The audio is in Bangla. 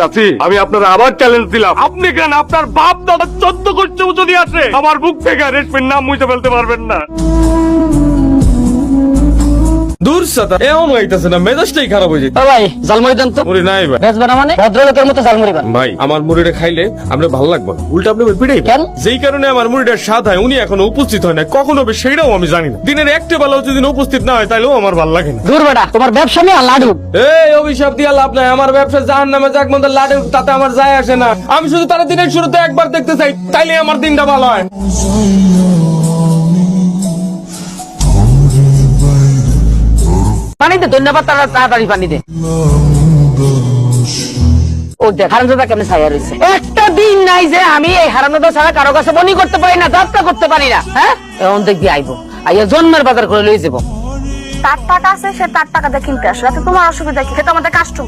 চাচি, আমি আপনার আবার চ্যালেঞ্জ দিলাম, আপনি কেন আপনার বাপ দাদা 14 করছে যদি আসে আমার বুক থেকে রেশমির নাম মুছে ফেলতে পারবেন না। দূর সাতা এমন হইতাছে না, মেজাজটাই খারাপ হয়ে যায়। ও ভাই জালমুড়ি দেন তো। মুড়ি নাই ভাই। বেচবা না মানে ভদ্রলোকের মতো জালমুড়ি বান। ভাই আমার মুড়িটা খাইলে আপনার ভালো লাগবে না, উল্টা আপনি পিড়াই কেন? যেই কারণে আমার মুড়িটার স্বাদ হয় উনি এখনো উপস্থিত হয় না, কখন হবে সেটাও আমি জানি না। দিনের একটা বেলাও যদি উপস্থিত না হয় তাহলেও আমার ভালো লাগে না। দূর বেটা, তোমার ব্যবসা নিয়ে লাডু। এই অভিশাপ দিয়া লাভ নাই, আমার ব্যবসা জাহান্নামে যাক মধ্যে লাডে তাতে আমার যায় আসে না। আমি শুধু তারা দিনের শুরুতে একবার দেখতে চাই, তাইলে আমার দিনটা ভালো হয়। পানি দে, ধন্যবাদ, তাড়াতাড়ি পানি দে। ও দেখ হারামজাদা কেমনে ছায়া রয়েছে। একটা দিন নাই যে আমি এই হারামজাদা ছাড়া কারো কাছে বনি করতে পারি না, যাত্রা করতে পারি না। হ্যাঁ, এখন দেখবি আইবো, আইয়া জন্মের বাজার করে লই যাবো। তার টাকা আছে, সে তার টাকা দিয়ে কিনতে আসে, তাতে তোমার অসুবিধা কি? এটা আমাদের কাস্টম।